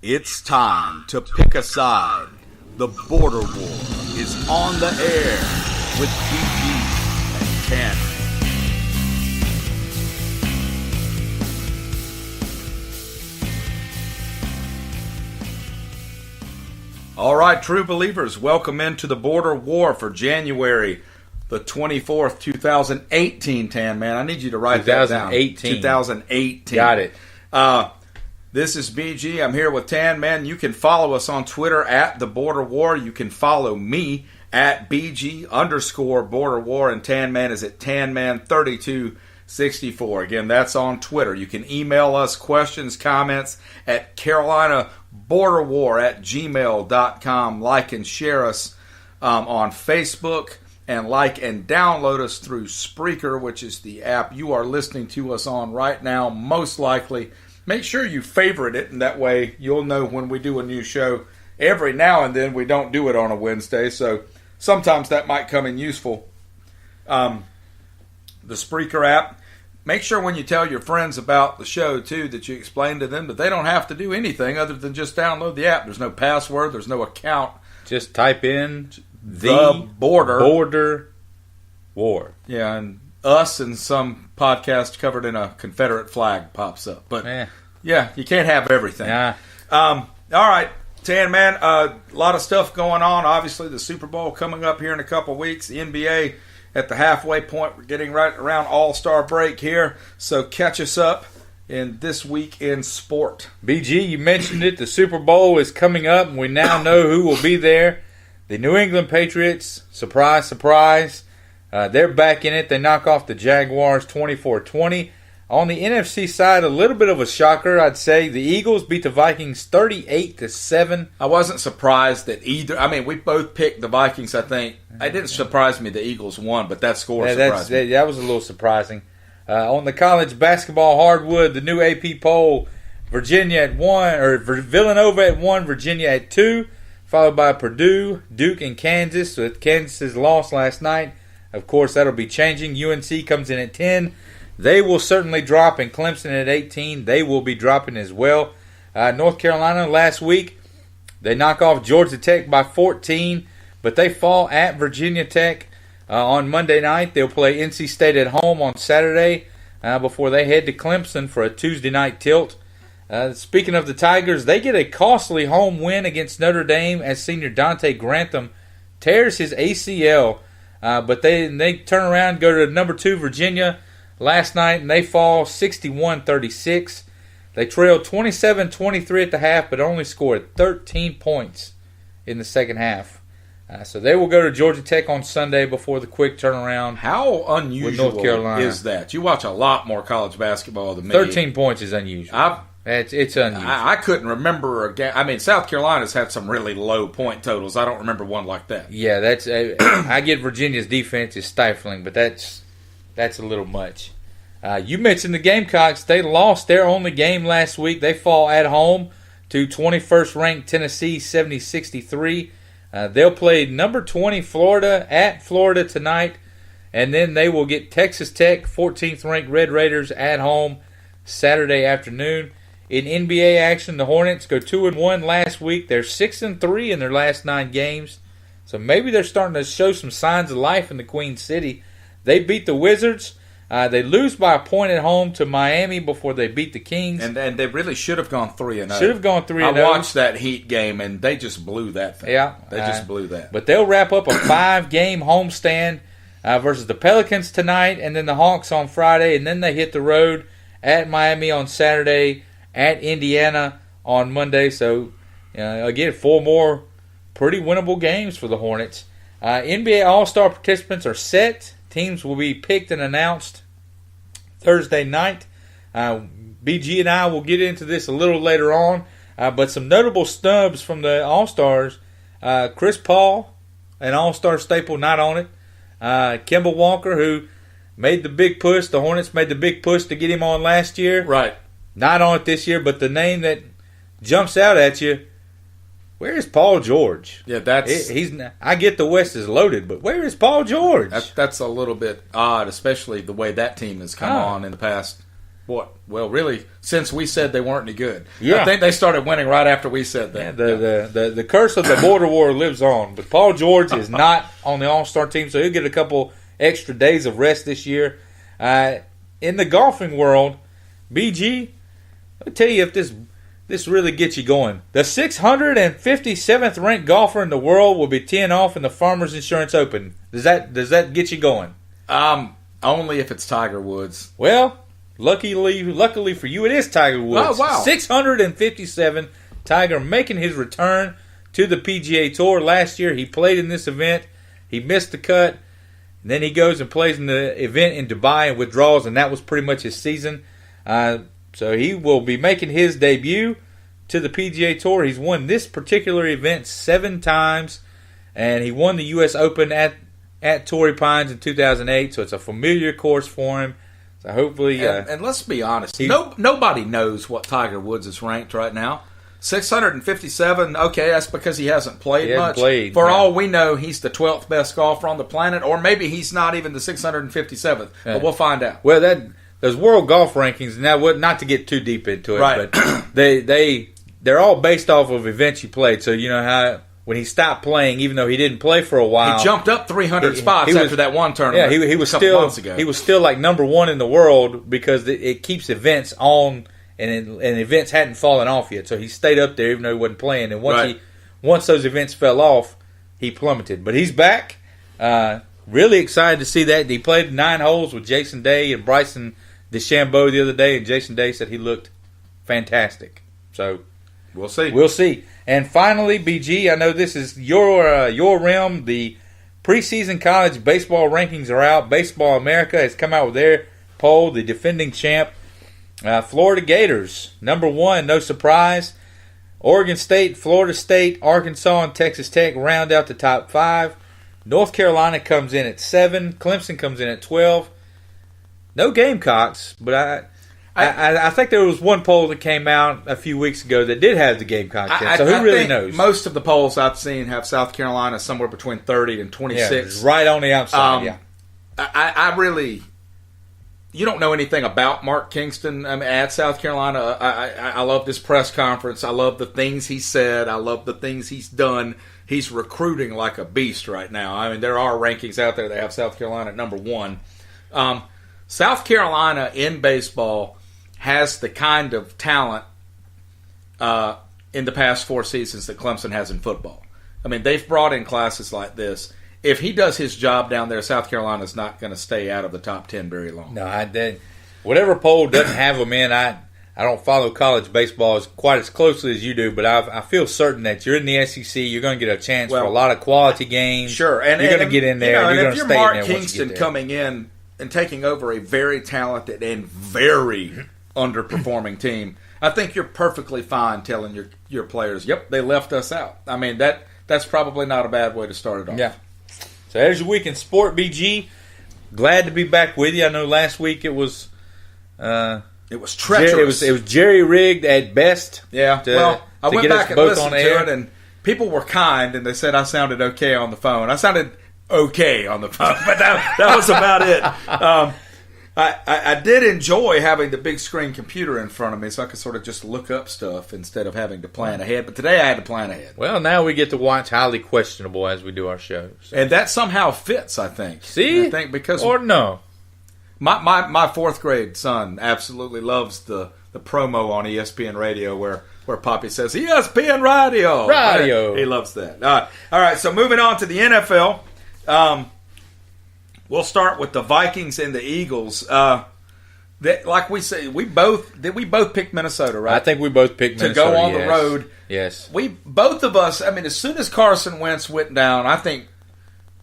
It's time to pick a side. The Border War is on the air with BG and TanMan. All right, true believers, welcome into the Border War for January the 24th, 2018, TanMan. I need you to write that down. 2018. Got it. This is BG. I'm here with TanMan. You can follow us on Twitter at The Border War. You can follow me at BG_Border War. And TanMan is at TanMan3264. Again, that's on Twitter. You can email us questions, comments at CarolinaBorderWar@gmail.com. Like and share us on Facebook. And like and download us through Spreaker, which is the app you are listening to us on right now, most likely. Make sure you favorite it, and that way you'll know when we do a new show. Every now and then we don't do it on a Wednesday, so sometimes that might come in useful. The Spreaker app. Make sure when you tell your friends about the show, too, that you explain to them that they don't have to do anything other than just download the app. There's no password. There's no account. Just type in the Border War. Yeah, and us and some podcast covered in a Confederate flag pops up. But, yeah, you can't have everything. Yeah. All right, TanMan, a lot of stuff going on. Obviously, the Super Bowl coming up here in a couple weeks. The NBA at the halfway point. We're getting right around All-Star break here. So catch us up in this week in sport. BG, you mentioned it. The Super Bowl is coming up, and we now know who will be there. The New England Patriots, surprise, surprise, they're back in it. They knock off the Jaguars 24-20. On the NFC side, a little bit of a shocker, I'd say. The Eagles beat the Vikings 38-7. I wasn't surprised that either. I mean, we both picked the Vikings, I think. It didn't surprise me the Eagles won, but that score surprised me. That was a little surprising. On the college basketball hardwood, the new AP poll, Virginia at 1, or Villanova at 1, Virginia at 2. Followed by Purdue, Duke, and Kansas. With Kansas's loss last night, of course, that'll be changing. UNC comes in at 10. They will certainly drop, and Clemson at 18. They will be dropping as well. North Carolina last week, they knock off Georgia Tech by 14, but they fall at Virginia Tech on Monday night. They'll play NC State at home on Saturday before they head to Clemson for a Tuesday night tilt. Speaking of the Tigers, they get a costly home win against Notre Dame as senior Dante Grantham tears his ACL. But they turn around, go to number 2 Virginia last night, and they fall 61-36. They trailed 27-23 at the half, but only scored 13 points in the second half. So they will go to Georgia Tech on Sunday before the quick turnaround. How unusual with North Carolina is that? You watch a lot more college basketball than me. 13 points is unusual. It's unusual. I couldn't remember a game. I mean, South Carolina's had some really low point totals. I don't remember one like that. Yeah, that's. I get Virginia's defense is stifling, but that's a little much. You mentioned the Gamecocks. They lost their only game last week. They fall at home to 21st ranked Tennessee 70-63. They'll play number 20 Florida at Florida tonight, and then they will get Texas Tech 14th ranked Red Raiders at home Saturday afternoon. In NBA action, the Hornets go 2-1 last week. They're 6-3 in their last 9 games. So maybe they're starting to show some signs of life in the Queen City. They beat the Wizards. They lose by a point at home to Miami before they beat the Kings. And they really should have gone 3-0. Should have gone 3-0. I watched that Heat game, and they just blew that thing. Yeah. They just blew that. But they'll wrap up a 5-game homestand versus the Pelicans tonight, and then the Hawks on Friday, and then they hit the road at Miami on Saturday, at Indiana on Monday. So, again, 4 more pretty winnable games for the Hornets. NBA All-Star participants are set. Teams will be picked and announced Thursday night. BG and I will get into this a little later on. But some notable snubs from the All-Stars. Chris Paul, an All-Star staple, not on it. Kemba Walker, who made the big push. The Hornets made the big push to get him on last year. Right. Not on it this year, but the name that jumps out at you, where is Paul George? Yeah, that's... I get the West is loaded, but where is Paul George? That's a little bit odd, especially the way that team has come on in the past Well, really, since we said they weren't any good. Yeah. I think they started winning right after we said that. Yeah, the curse of the border war lives on. But Paul George is not on the All-Star team, so he'll get a couple extra days of rest this year. In the golfing world, BG, I'll tell you if this really gets you going. The 657th ranked golfer in the world will be 10 off in the Farmers Insurance Open. Does that get you going? Only if it's Tiger Woods. Well, luckily for you, it is Tiger Woods. Oh, wow. 657. Tiger making his return to the PGA Tour. Last year, he played in this event. He missed the cut. And then he goes and plays in the event in Dubai and withdraws, and that was pretty much his season. So he will be making his debut to the PGA Tour. He's won this particular event 7 times, and he won the U.S. Open at Torrey Pines in 2008, so it's a familiar course for him. So hopefully... and let's be honest, nobody knows what Tiger Woods is ranked right now. 657, okay, that's because he hasn't played much. For all we know, he's the 12th best golfer on the planet, or maybe he's not even the 657th, but we'll find out. Well, those world golf rankings, now not to get too deep into it, right. But they're all based off of events you played. So you know how when he stopped playing, even though he didn't play for a while, he jumped up 300 spots after that one tournament. Yeah, he was a couple months ago. He was still like number 1 in the world because it keeps events on, and events hadn't fallen off yet. So he stayed up there even though he wasn't playing. And once those events fell off, he plummeted. But he's back. Really excited to see that. He played 9 holes with Jason Day and Bryson DeChambeau the other day, and Jason Day said he looked fantastic. So we'll see. We'll see. And finally, BG, I know this is your realm. The preseason college baseball rankings are out. Baseball America has come out with their poll. The defending champ, Florida Gators, number 1, no surprise. Oregon State, Florida State, Arkansas, and Texas Tech round out the top 5. North Carolina comes in at 7. Clemson comes in at 12. No Gamecocks, but I think there was one poll that came out a few weeks ago that did have the Gamecocks in. So who really knows? Most of the polls I've seen have South Carolina somewhere between 30 and 26. Yeah, right on the outside, yeah. I really... You don't know anything about Mark Kingston at South Carolina. I love this press conference. I love the things he said. I love the things he's done. He's recruiting like a beast right now. I mean, there are rankings out there that have South Carolina at number 1. South Carolina in baseball has the kind of talent in the past 4 seasons that Clemson has in football. I mean, they've brought in classes like this. If he does his job down there, South Carolina's not going to stay out of the top 10 very long. No, whatever poll doesn't have them in, I don't follow college baseball quite as closely as you do, but I feel certain that you're in the SEC, you're going to get a chance for a lot of quality games. Sure. And you're going to get in there, and you're going to stay in there. If you're Mark Kingston coming in and taking over a very talented and very underperforming team, I think you're perfectly fine telling your players, yep, they left us out. I mean, that's probably not a bad way to start it off. Yeah. So there's your week in sport, BG. Glad to be back with you. I know last week it was treacherous. It was jerry-rigged at best. Yeah. I went back and listened to it, and people were kind, and they said I sounded okay on the phone. I sounded okay on the phone, but that was about it. I did enjoy having the big screen computer in front of me so I could sort of just look up stuff instead of having to plan ahead. But today I had to plan ahead. Well, now we get to watch Highly Questionable as we do our shows. So. And that somehow fits, I think. See? I think because or no. My 4th grade son absolutely loves the promo on ESPN Radio where Poppy says, ESPN Radio. Radio. He loves that. All right, so moving on to the NFL. We'll start with the Vikings and the Eagles. Like we say, we both pick Minnesota, right? I think we both picked Minnesota to go on the road. Yes, both of us. I mean, as soon as Carson Wentz went down,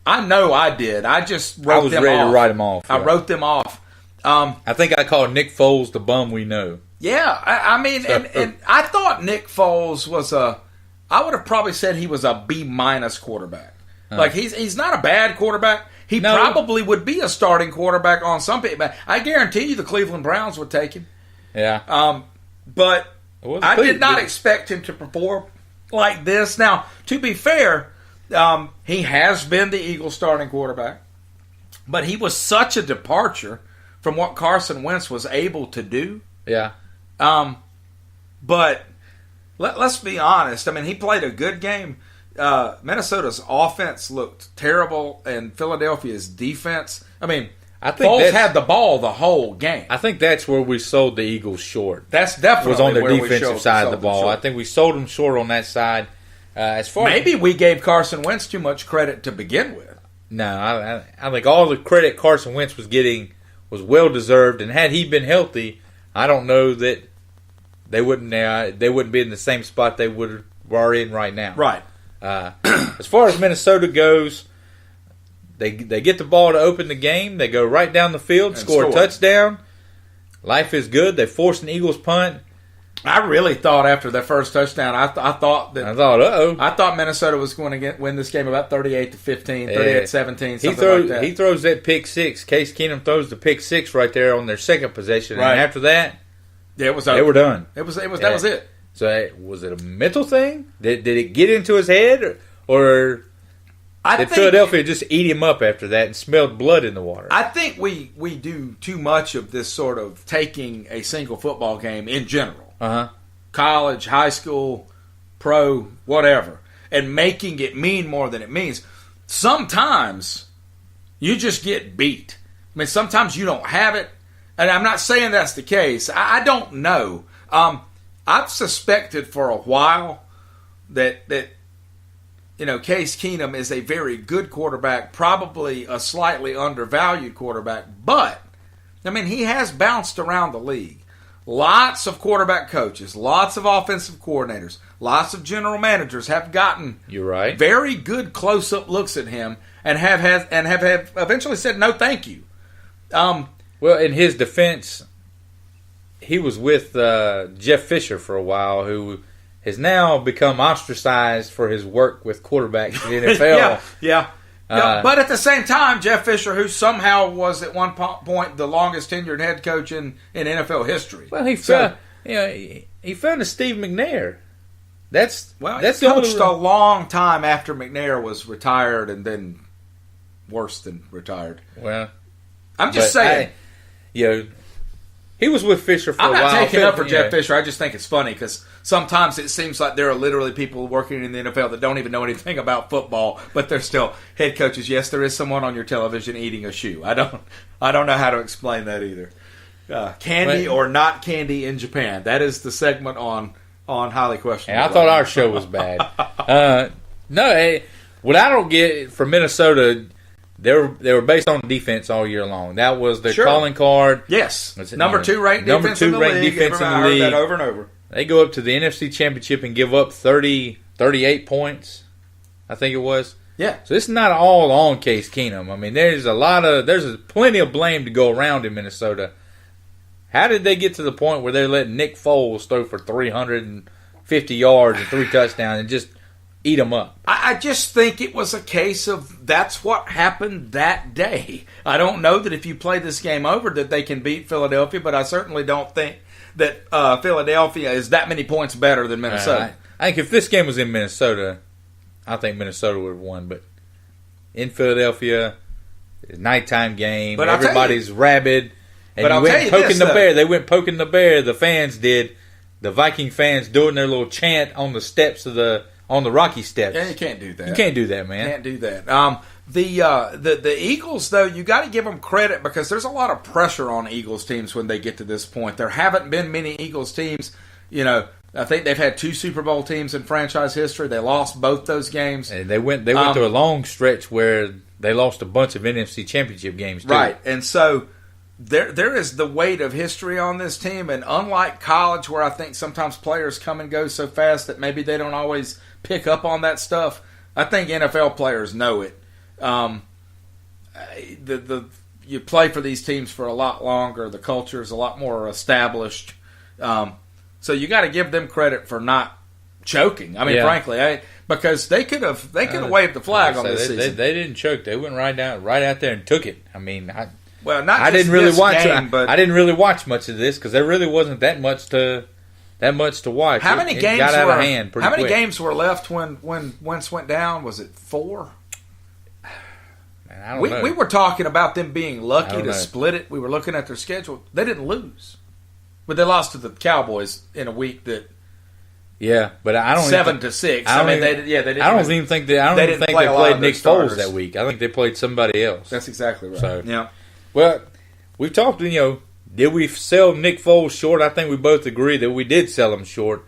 I know I did. I just wrote them off. I was ready to write them off. I wrote them off. I think I called Nick Foles the bum we know. Yeah, I mean, and I thought Nick Foles was I would have probably said he was a B- quarterback. Like he's not a bad quarterback. He probably would be a starting quarterback on some people. I guarantee you the Cleveland Browns would take him. Yeah. But I did not expect him to perform like this. Now, to be fair, he has been the Eagles starting quarterback. But he was such a departure from what Carson Wentz was able to do. Yeah. But let's be honest. I mean, he played a good game. Minnesota's offense looked terrible, and Philadelphia's defense. I mean, I think Foles had the ball the whole game. I think that's where we sold the Eagles short. That's definitely was on their where defensive side of the ball. I think we sold them short on that side. As far maybe we gave Carson Wentz too much credit to begin with. No, I think all the credit Carson Wentz was getting was well deserved, and had he been healthy, I don't know that they wouldn't be in the same spot they were in right now. Right. As far as Minnesota goes, they get the ball to open the game. They go right down the field, score a touchdown. Life is good. They force an Eagles punt. I really thought after that first touchdown, I thought Minnesota was going to win this game about 38-15, 38-17, something like that. He throws that pick six. Case Keenum throws the pick six right there on their second possession, and after that, it was they were done. That was it. So was it a mental thing? Did it get into his head, or did Philadelphia just eat him up after that and smelled blood in the water? I think we do too much of this sort of taking a single football game in general. College, high school, pro, whatever, and making it mean more than it means. Sometimes you just get beat. I mean, sometimes you don't have it, and I'm not saying that's the case. I don't know. I've suspected for a while that Case Keenum is a very good quarterback, probably a slightly undervalued quarterback, but I mean, he has bounced around the league. Lots of quarterback coaches, lots of offensive coordinators, lots of general managers have gotten very good close-up looks at him and have eventually said no, thank you. Well, in his defense, he was with Jeff Fisher for a while, who has now become ostracized for his work with quarterbacks in the NFL. Yeah. But at the same time, Jeff Fisher, who somehow was at one point the longest tenured head coach in NFL history. Well, he found a Steve McNair. That's he coached a long time after McNair was retired, and then worse than retired. Well, I'm just saying. He was with Fisher for a while. I'm not taking up for Jeff Fisher. I just think it's funny because sometimes it seems like there are literally people working in the NFL that don't even know anything about football, but they're still head coaches. Yes, there is someone on your television eating a shoe. I don't know how to explain that either. Candy or not candy in Japan. That is the segment on Highly Questionable. And I thought our show was bad. What I don't get from Minnesota, they were based on defense all year long. That was their calling card. Yes. Number 2 ranked defense in the league. I heard that over and over. They go up to the NFC Championship and give up 38 points, I think it was. Yeah. So it's not all on Case Keenum. I mean, there's plenty of blame to go around in Minnesota. How did they get to the point where they're letting Nick Foles throw for 350 yards and 3 touchdowns and just eat them up? I just think it was a case of that's what happened that day. I don't know that if you play this game over that they can beat Philadelphia, but I certainly don't think that Philadelphia is that many points better than Minnesota. I think if this game was in Minnesota, I think Minnesota would have won. But in Philadelphia, it's a nighttime game. But everybody's rabid. And they went poking the bear. The fans did. The Viking fans doing their little chant on the steps on the Rocky steps. Yeah, you can't do that. You can't do that, man. You can't do that. The Eagles, though, you got to give them credit because there's a lot of pressure on Eagles teams when they get to this point. There haven't been many Eagles teams. I think they've had 2 Super Bowl teams in franchise history. They lost both those games. And they went through a long stretch where they lost a bunch of NFC Championship games, too. Right, and so there is the weight of history on this team, and unlike college where I think sometimes players come and go so fast that maybe they don't always pick up on that stuff, I think NFL players know it. You play for these teams for a lot longer. The culture is a lot more established. So you got to give them credit for not choking. I mean, frankly, because they could have waved the flag on this season. They didn't choke. They went right out there and took it. I mean, I didn't really watch much of this because there really wasn't that much to watch. How many games got out of hand pretty quick. Games were left when Wentz went down? Was it 4? Man, I don't know. We were talking about them being lucky to know. split it. We were looking at their schedule. They didn't lose. But they lost to the Cowboys in a week that Yeah, but I don't 7-6. I mean, they didn't. I don't even think they played Nick Foles that week. I think they played somebody else. That's exactly right. So, yeah. Well, we've talked. Did we sell Nick Foles short? I think we both agree that we did sell him short.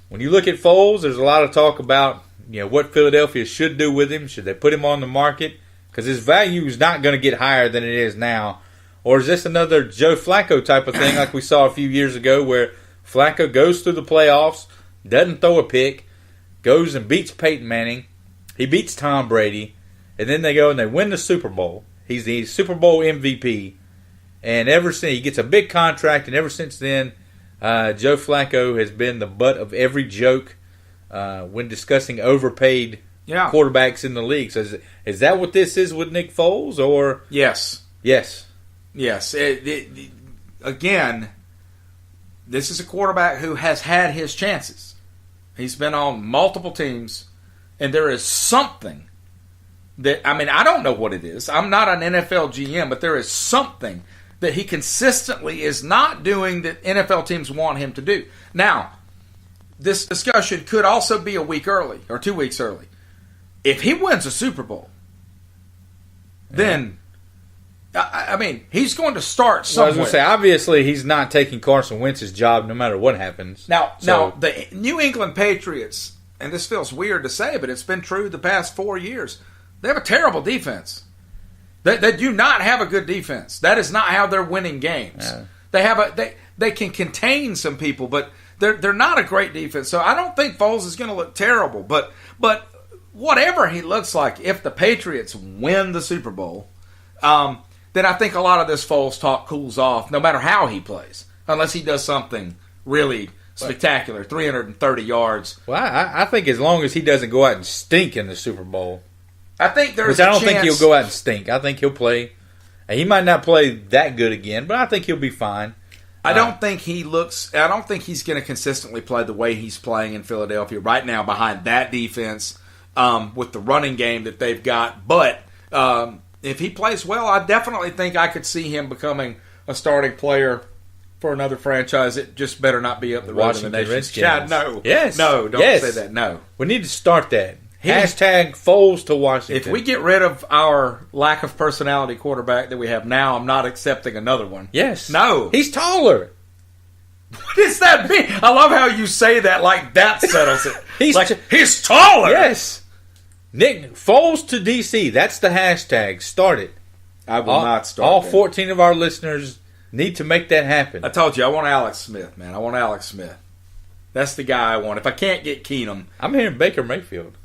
When you look at Foles, there's a lot of talk about what Philadelphia should do with him. Should they put him on the market? Because his value is not going to get higher than it is now. Or is this another Joe Flacco type of thing like we saw a few years ago where Flacco goes through the playoffs, doesn't throw a pick, goes and beats Peyton Manning, he beats Tom Brady, and then they go and they win the Super Bowl. He's the Super Bowl MVP. And ever since, he gets a big contract, and ever since then, Joe Flacco has been the butt of every joke when discussing overpaid quarterbacks in the league. So is that what this is with Nick Foles? Or Yes. Yes. Yes. Again, this is a quarterback who has had his chances. He's been on multiple teams, and there is something that, I don't know what it is. I'm not an NFL GM, but there is something that he consistently is not doing that NFL teams want him to do. Now, this discussion could also be a week early or 2 weeks early. If he wins a Super Bowl, then he's going to start somewhere. Well, I was going to say, obviously, he's not taking Carson Wentz's job no matter what happens. Now, the New England Patriots, and this feels weird to say, but it's been true the past 4 years, they have a terrible defense. They do not have a good defense. That is not how they're winning games. Yeah. They can contain some people, but they're not a great defense. So I don't think Foles is going to look terrible. But whatever he looks like, if the Patriots win the Super Bowl, then I think a lot of this Foles talk cools off, no matter how he plays, unless he does something really spectacular, 330 yards. Well, I think as long as he doesn't go out and stink in the Super Bowl. I think there's I don't think he'll go out and stink. I think he'll play. He might not play that good again, but I think he'll be fine. I don't think he's going to consistently play the way he's playing in Philadelphia right now behind that defense with the running game that they've got. But if he plays well, I definitely think I could see him becoming a starting player for another franchise. It just better not be up the road in the nation's chat. No. Yes. No, don't say that. No. We need to start that. Hashtag Foles to Washington. If we get rid of our lack of personality quarterback that we have now, I'm not accepting another one. Yes. No. He's taller. What does that mean? I love how you say that like that settles it. He's taller. Yes. Nick Foles to DC. That's the hashtag. Start it. I will not start All that. 14 of our listeners need to make that happen. I told you, I want Alex Smith, man. I want Alex Smith. That's the guy I want. If I can't get Keenum. I'm hearing Baker Mayfield.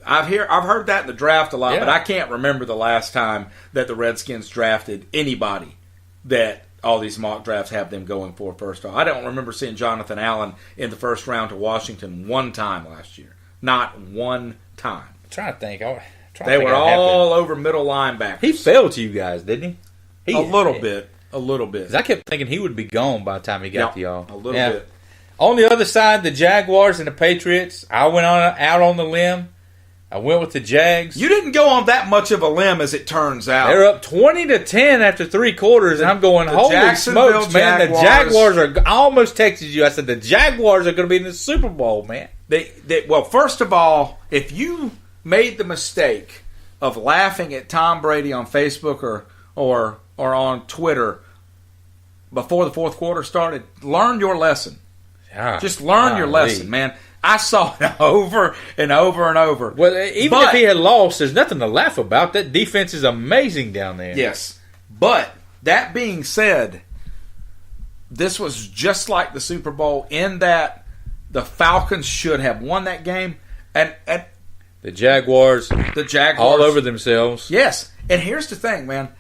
I've heard that in the draft a lot, but I can't remember the last time that the Redskins drafted anybody that all these mock drafts have them going for first off. I don't remember seeing Jonathan Allen in the first round to Washington one time last year. Not one time. I'm trying to think. They were all over middle linebackers. He fell to you guys, didn't he? A little bit. 'Cause I kept thinking he would be gone by the time he got to y'all. A little bit. On the other side, the Jaguars and the Patriots, I went out on the limb. I went with the Jags. You didn't go on that much of a limb, as it turns out. They're up 2010 after 3 quarters, and I'm going, holy smokes, man! The Jaguars are. I almost texted you. I said the Jaguars are going to be in the Super Bowl, man. Well, first of all, if you made the mistake of laughing at Tom Brady on Facebook or on Twitter before the fourth quarter started, learn your lesson. Just learn your lesson, man. I saw it over and over and over. Well, even if he had lost, there's nothing to laugh about. That defense is amazing down there. Yes. But that being said, this was just like the Super Bowl in that the Falcons should have won that game. And the Jaguars all over themselves. Yes. And here's the thing, man.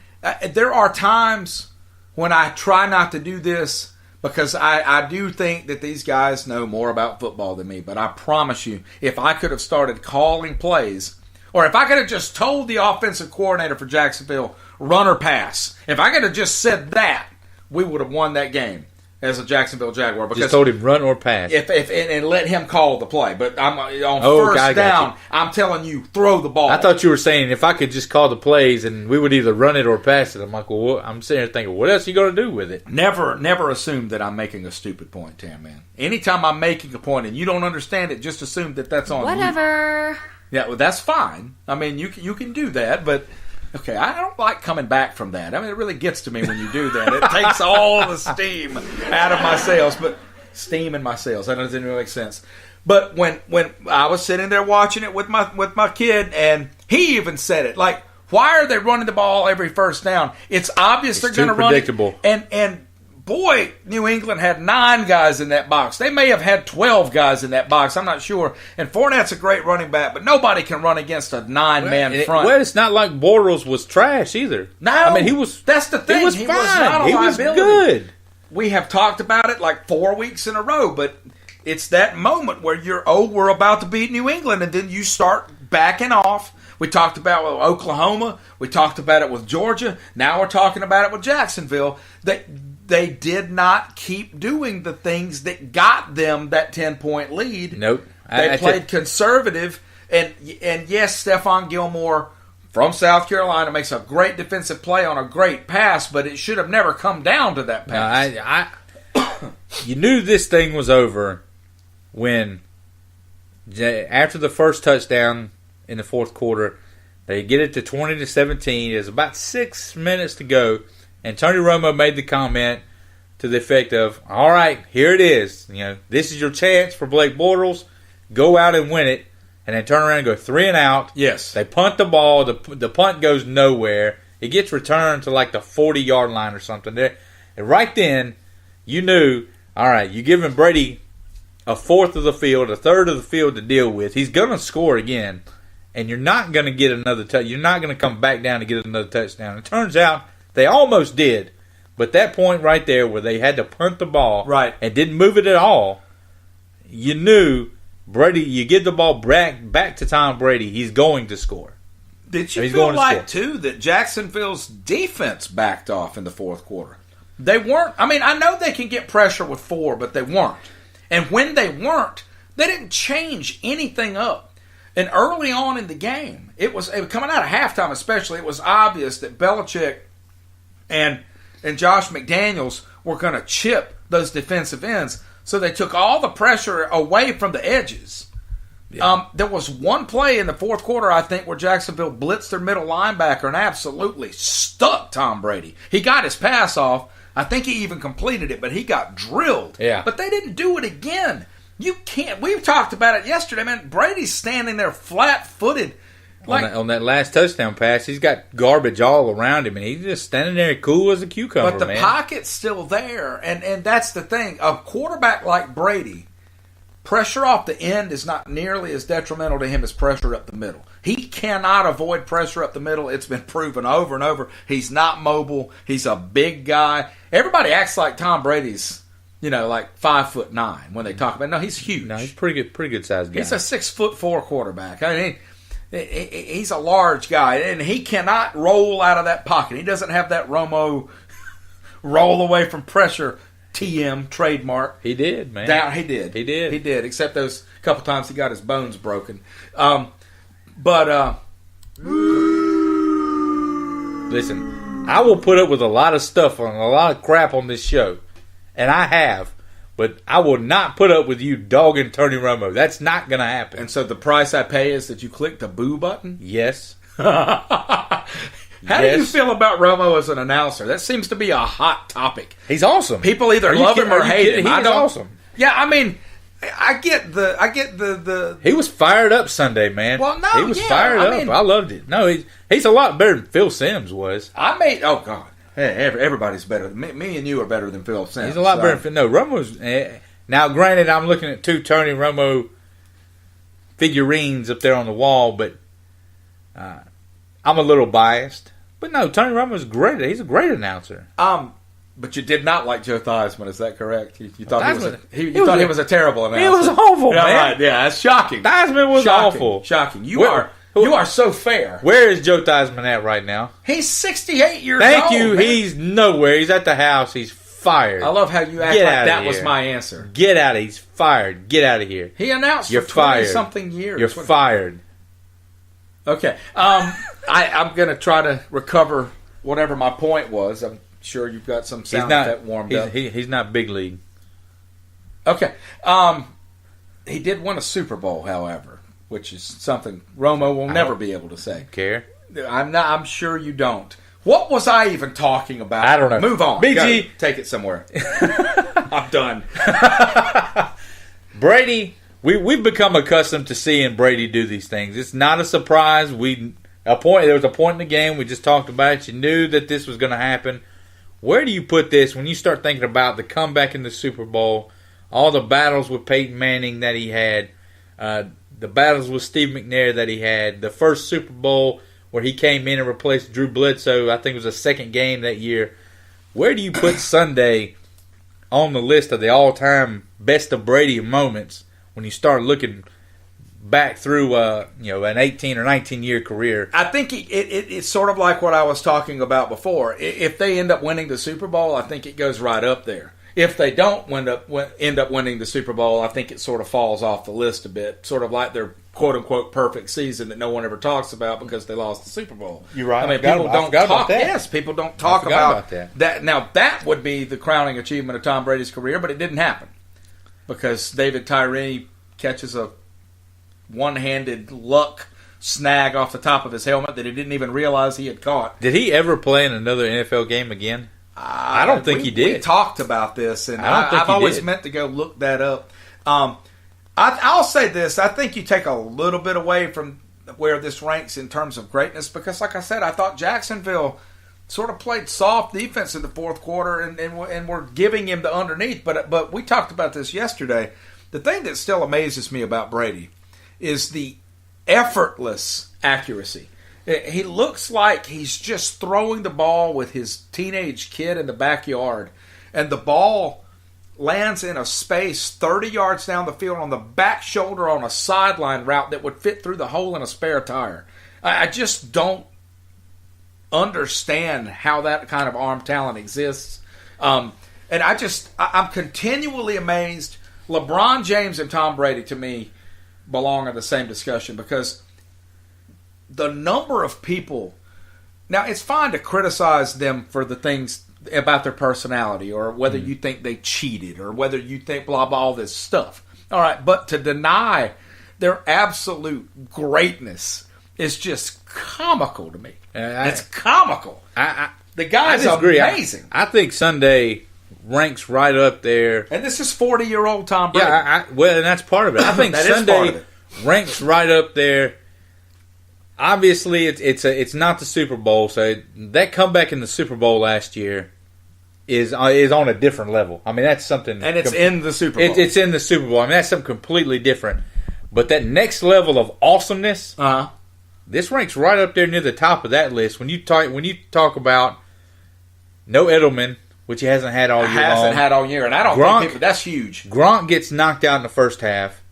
There are times when I try not to do this, because I do think that these guys know more about football than me. But I promise you, if I could have started calling plays, or if I could have just told the offensive coordinator for Jacksonville, run or pass, if I could have just said that, we would have won that game. as a Jacksonville Jaguar. Because just told him run or pass. And let him call the play. But I'm on first down, I'm telling you, throw the ball. I thought you were saying if I could just call the plays and we would either run it or pass it. I'm like, well, I'm sitting there thinking, what else are you going to do with it? Never assume that I'm making a stupid point, TanMan. Anytime I'm making a point and you don't understand it, just assume that that's on you. Whatever. Yeah, well, that's fine. I mean, you can do that, but... Okay, I don't like coming back from that. I mean, it really gets to me when you do that. It takes all the steam out of my sails. But steam in my sails. That doesn't really make sense. But when I was sitting there watching it with my kid, and he even said it, like, why are they running the ball every first down? It's obvious they're going to run it. And boy, New England had 9 guys in that box. They may have had 12 guys in that box. I'm not sure. And Fournette's a great running back, but nobody can run against a 9-man front. Well, it's not like Bortles was trash either. No, I mean, he was. That's the thing. He was fine. Was not a he liability. Was good. We have talked about it like 4 weeks in a row, but it's that moment where we're about to beat New England, and then you start backing off. We talked about it with Oklahoma. We talked about it with Georgia. Now we're talking about it with Jacksonville. They did not keep doing the things that got them that 10-point lead. Nope. They played conservative. And yes, Stephon Gilmore from South Carolina makes a great defensive play on a great pass, but it should have never come down to that pass. You knew this thing was over when, after the first touchdown in the fourth quarter, they get it to 20-17. There's about 6 minutes to go. And Tony Romo made the comment to the effect of, all right, here it is. This is your chance for Blake Bortles. Go out and win it. And then turn around and go 3 and out. Yes. They punt the ball. The punt goes nowhere. It gets returned to like the 40-yard line or something. And right then, you knew, all right, you're giving Brady a fourth of the field, a third of the field to deal with. He's going to score again. And you're not going to get another touch. You're not going to come back down to get another touchdown. It turns out they almost did. But that point right there where they had to punt the ball and didn't move it at all, you knew Brady, you get the ball back to Tom Brady, he's going to score. Did you feel like, too, that Jacksonville's defense backed off in the fourth quarter? They weren't. I mean, I know they can get pressure with 4, but they weren't. And when they weren't, they didn't change anything up. And early on in the game, it was coming out of halftime especially, it was obvious that Belichick and Josh McDaniels were going to chip those defensive ends. So they took all the pressure away from the edges. Yeah. There was one play in the fourth quarter, I think, where Jacksonville blitzed their middle linebacker and absolutely stuck Tom Brady. He got his pass off. I think he even completed it, but he got drilled. Yeah. But they didn't do it again. You can't. We've talked about it yesterday, man. Brady's standing there flat-footed. On that last touchdown pass, he's got garbage all around him, and he's just standing there cool as a cucumber, But the pocket's still there, and that's the thing. A quarterback like Brady, pressure off the end is not nearly as detrimental to him as pressure up the middle. He cannot avoid pressure up the middle. It's been proven over and over. He's not mobile. He's a big guy. Everybody acts like Tom Brady's, like 5'9" when they talk about it. No, he's huge. No, he's pretty good sized guy. He's a 6'4" quarterback. I mean, he's a large guy, and he cannot roll out of that pocket. He doesn't have that Romo roll away from pressure TM trademark. He did, man. He did. He did. Except those couple times he got his bones broken. Listen, I will put up with a lot of stuff on a lot of crap on this show, and I have. But I will not put up with you dogging Tony Romo. That's not going to happen. And so the price I pay is that you click the boo button? Yes. How do you feel about Romo as an announcer? That seems to be a hot topic. He's awesome. People either love him or hate him. He's awesome. Yeah, I mean, I get the. He was fired up Sunday, man. Well, no, he was fired up. I loved it. No, he's a lot better than Phil Simms was. Oh God. Hey, everybody's better. Me and you are better than Phil Simms. He's a lot better than Phil. No, Romo's. Now, granted, I'm looking at 2 Tony Romo figurines up there on the wall, but I'm a little biased. But no, Tony Romo's great. He's a great announcer. But you did not like Joe Theismann, is that correct? You thought he was a terrible announcer. He was awful, man. Right, yeah, that's shocking. Theismann was awful. Shocking. You are so fair. Where is Joe Theismann at right now? He's 68 years old. Thank you. Man. He's nowhere. He's at the house. He's fired. I love how you act Get like out of that was here. my answer. Get out of here. He's fired. Get out of here. He announced You're for fired. 20-something years. You're fired. Okay. I'm going to try to recover whatever my point was. I'm sure you've got some sound effect warmed up. He's not big league. Okay. He did win a Super Bowl, however, which is something Romo will never be able to say. Care? I'm sure you don't. What was I even talking about? I don't know. Move on. BG. Go. Take it somewhere. I'm done. Brady, we've become accustomed to seeing Brady do these things. It's not a surprise. There was a point in the game, we just talked about it. You knew that this was going to happen. Where do you put this when you start thinking about the comeback in the Super Bowl, all the battles with Peyton Manning that he had, the battles with Steve McNair that he had, the first Super Bowl where he came in and replaced Drew Bledsoe, I think it was the second game that year. Where do you put Sunday on the list of the all-time best of Brady moments when you start looking back through an 18 or 19-year career? I think it's sort of like what I was talking about before. If they end up winning the Super Bowl, I think it goes right up there. If they don't end up winning the Super Bowl, I think it sort of falls off the list a bit, sort of like their quote-unquote perfect season that no one ever talks about because they lost the Super Bowl. You're right. I mean, people don't talk about that. Yes, people don't talk about that. Now, that would be the crowning achievement of Tom Brady's career, but it didn't happen because David Tyree catches a one-handed luck snag off the top of his helmet that he didn't even realize he had caught. Did he ever play in another NFL game again? I don't think he did. We talked about this, and I've always meant to go look that up. I'll say this. I think you take a little bit away from where this ranks in terms of greatness because, like I said, I thought Jacksonville sort of played soft defense in the fourth quarter and were giving him the underneath. But we talked about this yesterday. The thing that still amazes me about Brady is the effortless accuracy. He looks like he's just throwing the ball with his teenage kid in the backyard, and the ball lands in a space 30 yards down the field on the back shoulder on a sideline route that would fit through the hole in a spare tire. I just don't understand how that kind of arm talent exists. And I'm continually amazed. LeBron James and Tom Brady, to me, belong in the same discussion because the number of people. Now, it's fine to criticize them for the things about their personality or whether you think they cheated or whether you think blah, blah, all this stuff. All right, but to deny their absolute greatness is just comical to me. It's comical. The guy's amazing. I think Sunday ranks right up there. And this is 40-year-old Tom Brady. Yeah, and that's part of it. I think Sunday ranks right up there. Obviously, it's not the Super Bowl, so that comeback in the Super Bowl last year is on a different level. I mean, that's something, and it's in the Super Bowl. It's in the Super Bowl. I mean, that's something completely different. But that next level of awesomeness, this ranks right up there near the top of that list. When you talk about no Edelman, which he hasn't had all year, and I don't think that's huge. Gronk gets knocked out in the first half.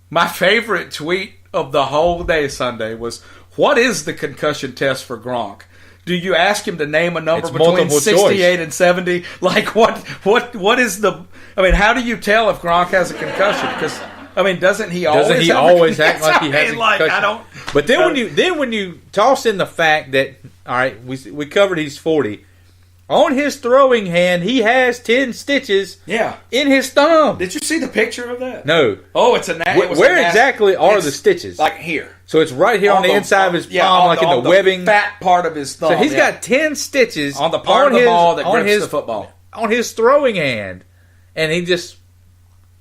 My favorite tweet of the whole day Sunday was, what is the concussion test for Gronk? Do you ask him to name a number between 68 and 70? Like, what is the... I mean, how do you tell if Gronk has a concussion? Because, I mean, doesn't he always act like he has a concussion? I don't... But then when you toss in the fact that, all right, we covered he's 40. On his throwing hand, he has 10 stitches in his thumb. Did you see the picture of that? No. Oh, it's a Where exactly are the stitches? Like here. So it's right here on the inside of his palm, like in the webbing. Fat part of his thumb. So he's got 10 stitches on the part of the ball that grips the football. On his throwing hand. And he just,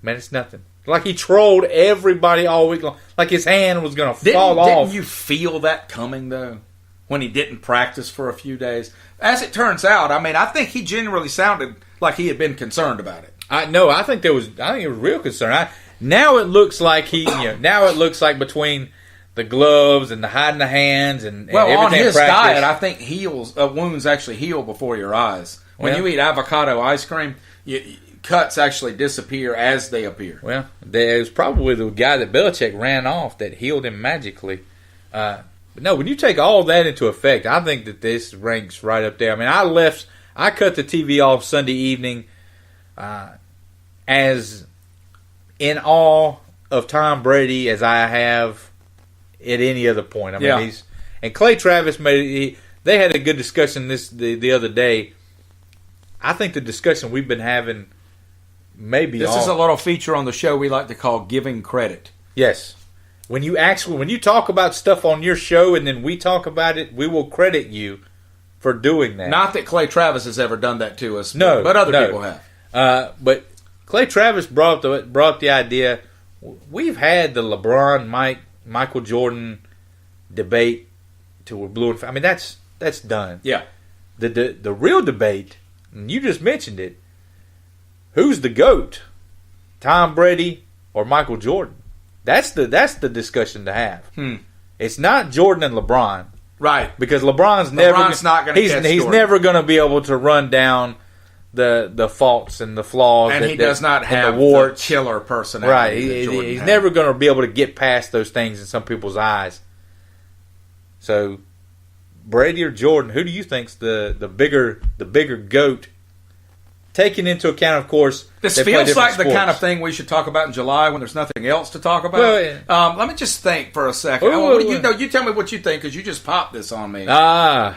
man, it's nothing. Like he trolled everybody all week long. Like his hand was going to fall off. Didn't you feel that coming, though? When he didn't practice for a few days. As it turns out, I mean, I think he genuinely sounded like he had been concerned about it. I think it was real concern. Now it looks like between the gloves and the hiding the hands and everything on his practice, diet, I think wounds actually heal before your eyes. When you eat avocado ice cream, cuts actually disappear as they appear. Well, there's probably the guy that Belichick ran off that healed him magically. No, when you take all that into effect, I think that this ranks right up there. I mean, I I cut the TV off Sunday evening as in awe of Tom Brady as I have at any other point. I mean, and Clay Travis they had a good discussion the other day. I think the discussion we've been having maybe this is a little feature on the show we like to call giving credit. Yes. When you talk about stuff on your show and then we talk about it, we will credit you for doing that. Not that Clay Travis has ever done that to us, no, but other people have. But Clay Travis brought the idea. We've had the LeBron, Michael Jordan debate till we're blue and I mean, that's done. Yeah. The real debate, and you just mentioned it, who's the GOAT? Tom Brady or Michael Jordan? That's the discussion to have. It's not Jordan and LeBron. Right. Because LeBron's not going to catch he's Jordan. never going to be able to run down the faults and the flaws. And he does not have the warts. The killer personality. Right. He's never going to be able to get past those things in some people's eyes. So, Brady or Jordan, who do you think's the bigger GOAT? Taking into account, of course, this feels like the kind of thing we should talk about in July when there's nothing else to talk about. Well, let me just think for a second. You tell me what you think because you just popped this on me. I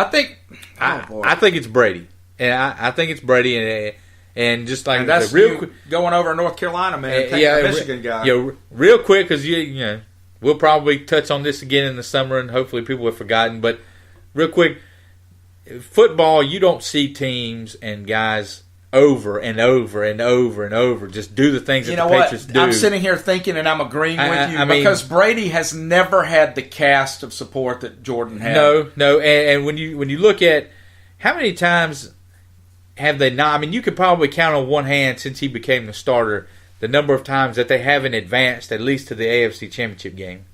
think it's Brady, and I think it's Brady, and just like and that's real going over North Carolina, man. Taking the Michigan guy. Yeah, real quick because you know we'll probably touch on this again in the summer, and hopefully people have forgotten. But real quick. Football, you don't see teams and guys over and over and over and over just do the things that the Patriots do. I'm sitting here thinking, and I'm agreeing with you because Brady has never had the cast of support that Jordan had. No, and when you look at how many times have they not? I mean, you could probably count on one hand since he became the starter the number of times that they haven't advanced at least to the AFC Championship game.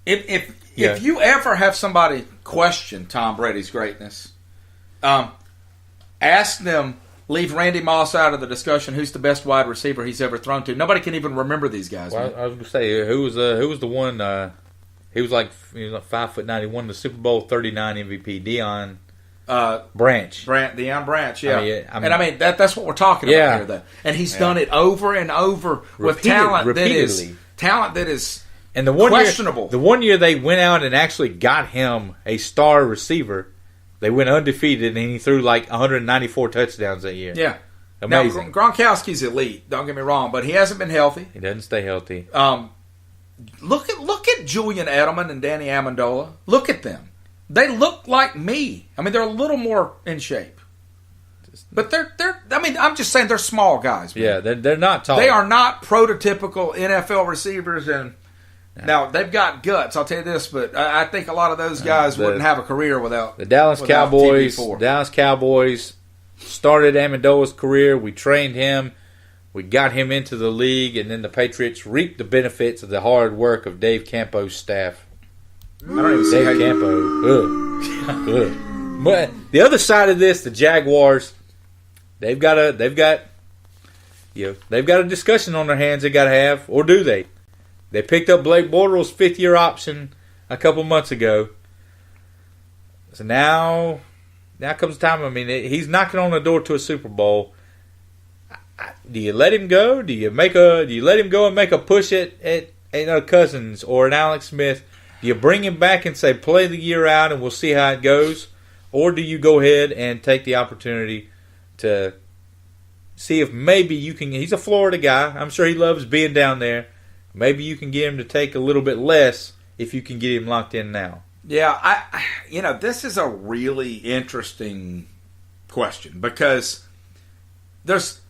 If you ever have somebody question Tom Brady's greatness, ask them, leave Randy Moss out of the discussion, who's the best wide receiver he's ever thrown to. Nobody can even remember these guys. Well, I was going to say, who was the one, he was like 5'9", he won the Super Bowl 39 MVP, Deion Branch. Deion Branch, yeah. I mean that's what we're talking about here, though. And he's done it over and over with talent that is and questionable. The one year they went out and actually got him a star receiver, they went undefeated, and he threw like 194 touchdowns that year. Yeah. Amazing. Now, Gronkowski's elite, don't get me wrong, but he hasn't been healthy. He doesn't stay healthy. Look at Julian Edelman and Danny Amendola. Look at them. They look like me. I mean, they're a little more in shape. But I'm just saying they're small guys. Man. Yeah, they're not tall. They are not prototypical NFL receivers, and now they've got guts. I'll tell you this, but I think a lot of those guys wouldn't have a career without the Dallas Cowboys. Dallas Cowboys started Amendola's career. We trained him. We got him into the league, and then the Patriots reaped the benefits of the hard work of Dave Campo's staff. I don't even see Dave Campo. Ugh. But the other side of this, the Jaguars, they've got a discussion on their hands they got to have, or do they? They picked up Blake Bortles' fifth-year option a couple months ago. So now comes time. I mean, he's knocking on the door to a Super Bowl. Do you let him go? Do you let him go and make a push at Cousins or an Alex Smith? Do you bring him back and say play the year out and we'll see how it goes, or do you go ahead and take the opportunity to see if maybe you can? He's a Florida guy. I'm sure he loves being down there. Maybe you can get him to take a little bit less if you can get him locked in now. Yeah, this is a really interesting question because there's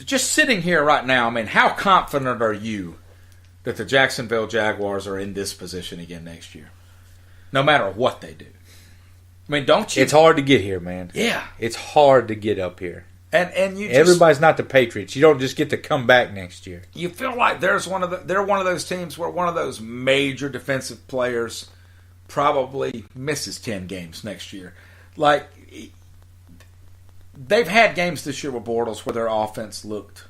just sitting here right now. I mean, how confident are you that the Jacksonville Jaguars are in this position again next year, no matter what they do? I mean, don't you? It's hard to get here, man. Yeah, it's hard to get up here. And everybody's not the Patriots. You don't just get to come back next year. You feel like they're one of those teams where one of those major defensive players probably misses 10 games next year. Like, they've had games this year with Bortles where their offense looked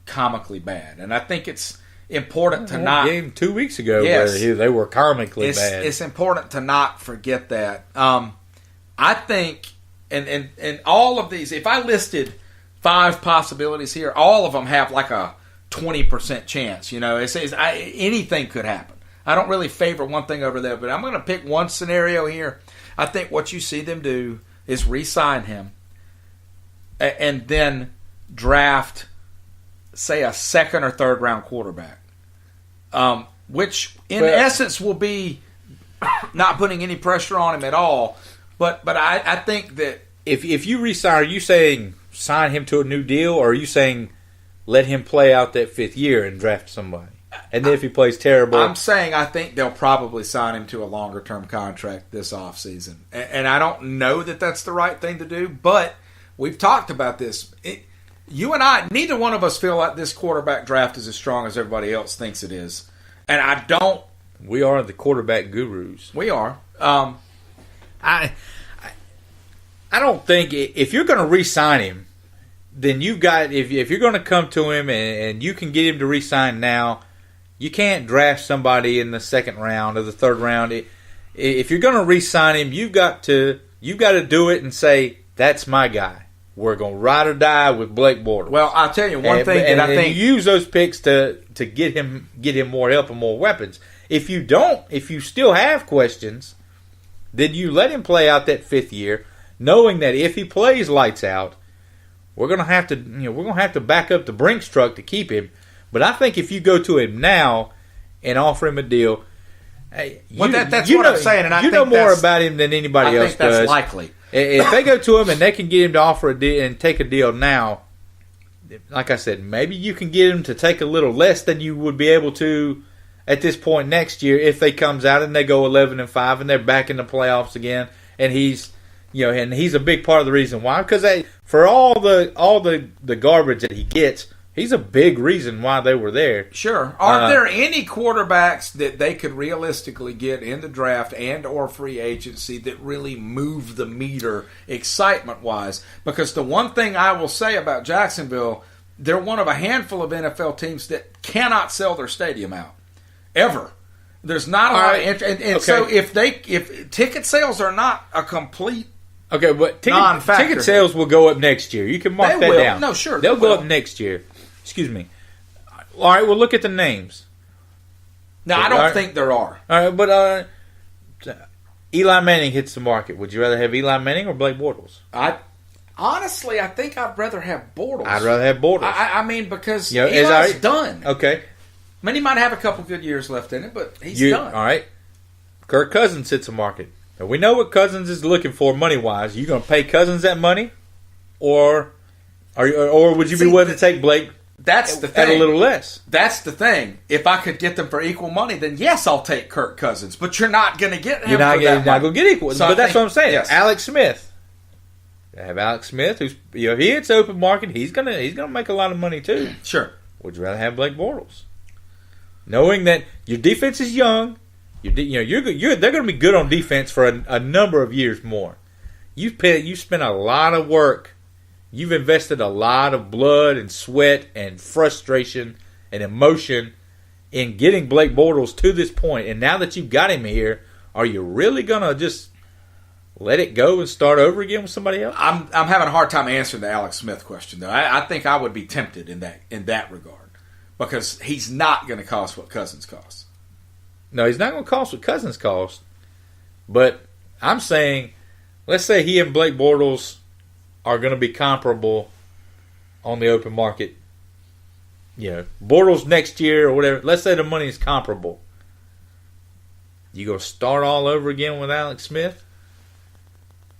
comically bad, and I think it's important to not. Game 2 weeks ago, where they were comically bad. It's important to not forget that. I think and all of these, if I listed 5 possibilities here, all of them have like a 20% chance. It says anything could happen. I don't really favor one thing over there, but I'm going to pick one scenario here. I think what you see them do is re-sign him and then draft, say, a second or third round quarterback, which in essence will be not putting any pressure on him at all. But I think that if you re-sign, are you saying sign him to a new deal, or are you saying let him play out that 5th year and draft somebody? And then if he plays terrible, I'm saying I think they'll probably sign him to a longer term contract this offseason. And I don't know that that's the right thing to do, but we've talked about this. You and I, neither one of us feel like this quarterback draft is as strong as everybody else thinks it is. And I don't. We are the quarterback gurus. We are. I don't think if you're going to re-sign him, then you've got, if you're going to come to him and you can get him to re-sign now, you can't draft somebody in the 2nd round or the 3rd round. If you're going to re-sign him, you've got to do it and say, that's my guy. We're going to ride or die with Blake Bortles. Well, I'll tell you one thing, and I think you use those picks to get him more help and more weapons. If you don't, if you still have questions, then you let him play out that 5th year, knowing that if he plays lights out, we're going to have to back up the Brinks truck to keep him. But I think if you go to him now and offer him a deal, that's what I'm saying, and I think know more about him than anybody else does. I think that's likely. If they go to him and they can get him to offer a deal and take a deal now, like I said, maybe you can get him to take a little less than you would be able to at this point next year if they comes out and they go 11-5 and they're back in the playoffs again, and he's a big part of the reason why, because for all the garbage that he gets, he's a big reason why they were there. Sure. Are there any quarterbacks that they could realistically get in the draft and or free agency that really move the meter excitement-wise? Because the one thing I will say about Jacksonville, they're one of a handful of NFL teams that cannot sell their stadium out. Ever. There's not a lot of interest. And so if ticket sales are not a complete but non-factor, ticket sales will go up next year. You can mark that down. No, sure. They'll go up next year. Excuse me. All right, well, look at the names. No, I don't think there are. All right, but Eli Manning hits the market. Would you rather have Eli Manning or Blake Bortles? Honestly, I think I'd rather have Bortles. I'd rather have Bortles. I mean, because Eli's done. Okay. I mean, he might have a couple good years left in it, but he's done. All right. Kirk Cousins hits the market. Now, we know what Cousins is looking for money-wise. You going to pay Cousins that money? Or would you be willing to take Blake That's the thing. At a little less? That's the thing. If I could get them for equal money, then yes, I'll take Kirk Cousins. But you're not going to get him you're not going to get equal. So but that's what I'm saying. Yes. Alex Smith. I have Alex Smith, who's if he hits open market, he's gonna make a lot of money too. Sure. Would you rather have Blake Bortles? Knowing that your defense is young, they're going to be good on defense for a number of years more. You spent a lot of work. You've invested a lot of blood and sweat and frustration and emotion in getting Blake Bortles to this point. And now that you've got him here, are you really going to just let it go and start over again with somebody else? I'm having a hard time answering the Alex Smith question, though. I think I would be tempted in that regard because he's not going to cost what Cousins costs. No, he's not going to cost what Cousins cost. But I'm saying, let's say he and Blake Bortles are going to be comparable on the open market. Bortles next year or whatever. Let's say the money is comparable. You going to start all over again with Alex Smith?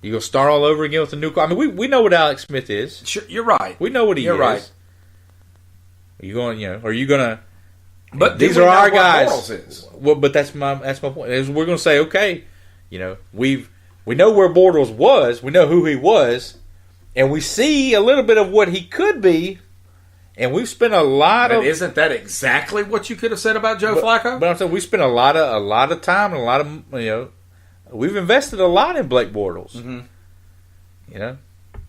You going to start all over again with a new car? I mean, we know what Alex Smith is. Sure, you're right. We know what he is. You're right. Are you going? Are you going to? But these are our guys. Bortles is? Well, but that's my point. We're going to say, okay, we know where Bortles was. We know who he was. And we see a little bit of what he could be, and we've spent a lot of. Isn't that exactly what you could have said about Joe Flacco? But I'm saying we spent a lot of time and a lot of we've invested a lot in Blake Bortles. Mm-hmm.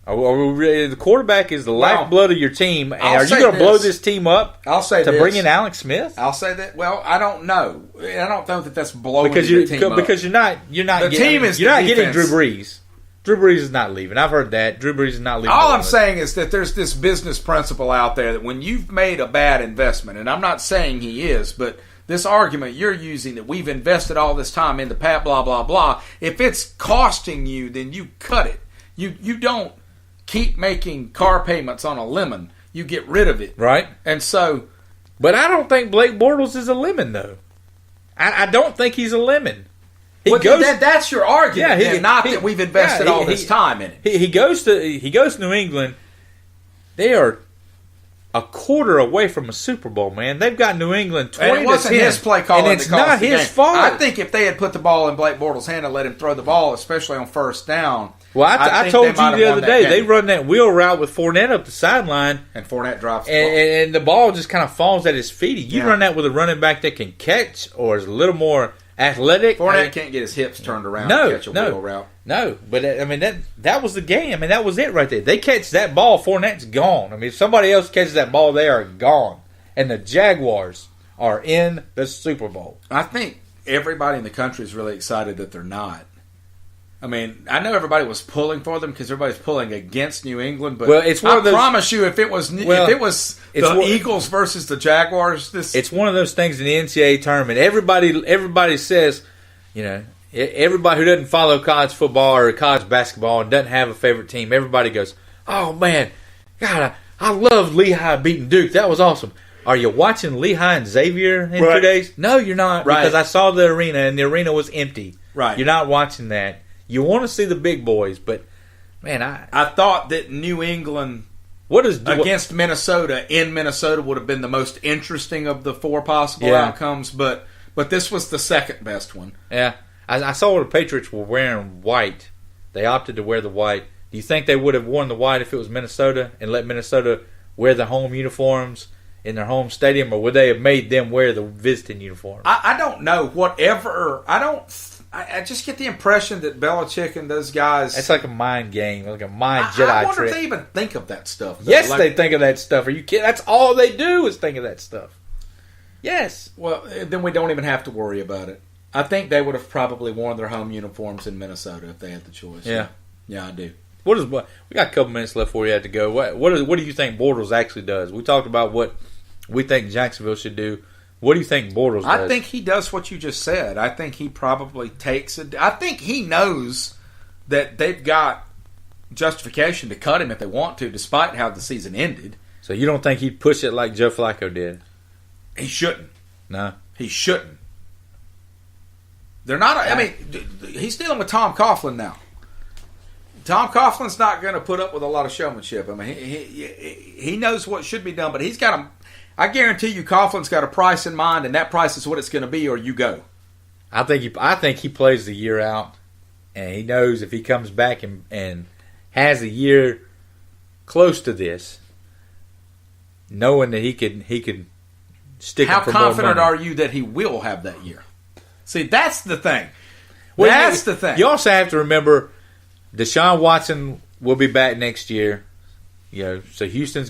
The quarterback is the lifeblood of your team. And are you going to blow this team up? I'll say to bring in Alex Smith. I'll say that. Well, I don't know. I don't know that that's blowing the team up because you're not the getting, team is you're not the getting defense. Drew Brees. Drew Brees is not leaving. I've heard that. Drew Brees is not leaving. All I'm saying is that there's this business principle out there that when you've made a bad investment, and I'm not saying he is, but this argument you're using that we've invested all this time into Pat, blah, blah, blah, if it's costing you, then you cut it. You don't keep making car payments on a lemon. You get rid of it. Right. And so... But I don't think Blake Bortles is a lemon, though. I don't think he's a lemon. That's your argument. Yeah, not that we've invested all this time in it. He goes to New England. They are a quarter away from a Super Bowl, man. They've got New England 20 to 10. And it wasn't his play calling. And it's not his fault. I think if they had put the ball in Blake Bortles' hand and let him throw the ball, especially on first down. Well, I told you the other day, they run that wheel route with Fournette up the sideline. And Fournette drops the ball. And the ball just kind of falls at his feet. You run that with a running back that can catch or is a little more athletic. Fournette can't get his hips turned around to catch a wheel route. No, but I mean that was the game. I mean that was it right there. They catch that ball, Fournette's gone. I mean if somebody else catches that ball, they are gone. And the Jaguars are in the Super Bowl. I think everybody in the country is really excited that they're not. I mean, I know everybody was pulling for them because everybody's pulling against New England, but I promise you, if it was the Eagles versus the Jaguars, it's one of those things in the NCAA tournament. Everybody says, everybody who doesn't follow college football or college basketball and doesn't have a favorite team, everybody goes, "Oh man, God, I love Lehigh beating Duke. That was awesome." Are you watching Lehigh and Xavier in 2 days? No, you're not, because I saw the arena and the arena was empty. Right, you're not watching that. You want to see the big boys, but man, I thought that New England against Minnesota in Minnesota would have been the most interesting of the four possible outcomes, but this was the second best one. Yeah, I saw the Patriots were wearing white. They opted to wear the white. Do you think they would have worn the white if it was Minnesota and let Minnesota wear the home uniforms in their home stadium, or would they have made them wear the visiting uniform? I don't know. I just get the impression that Belichick and those guys... It's like a mind game, like a mind Jedi trick. I wonder if they even think of that stuff. Yes, they think of that stuff. Are you kidding? That's all they do is think of that stuff. Yes. Well, then we don't even have to worry about it. I think they would have probably worn their home uniforms in Minnesota if they had the choice. Yeah. Yeah, I do. We got a couple minutes left before we have to go. What do you think Bortles actually does? We talked about what we think Jacksonville should do. What do you think Bortles does? I think he does what you just said. I think he probably takes it. I think he knows that they've got justification to cut him if they want to, despite how the season ended. So you don't think he'd push it like Joe Flacco did? He shouldn't. No. He shouldn't. They're not. I mean, he's dealing with Tom Coughlin now. Tom Coughlin's not going to put up with a lot of showmanship. I mean, he knows what should be done, but he's got a... I guarantee you, Coughlin's got a price in mind, and that price is what it's going to be, or you go. I think he plays the year out, and he knows if he comes back and has a year close to this, knowing that he could stick. How him for confident more money. are you that he will have that year? See, that's the thing. That's the thing. You also have to remember, Deshaun Watson will be back next year. So Houston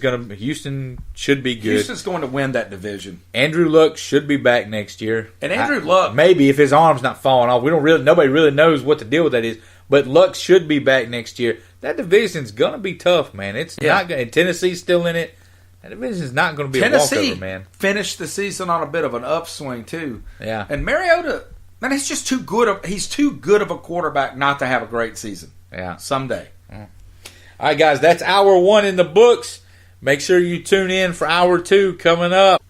should be good. Houston's going to win that division. Andrew Luck should be back next year. And Andrew Luck, maybe if his arm's not falling off, nobody really knows what the deal with that is. But Luck should be back next year. That division's going to be tough, man. It's not going. Tennessee's still in it. That division's not going to be a walkover, man. Finished the season on a bit of an upswing too. Yeah. And Mariota, man, he's just too good. He's too good of a quarterback not to have a great season. Yeah. Someday. All right, guys, that's hour 1 in the books. Make sure you tune in for hour 2 coming up.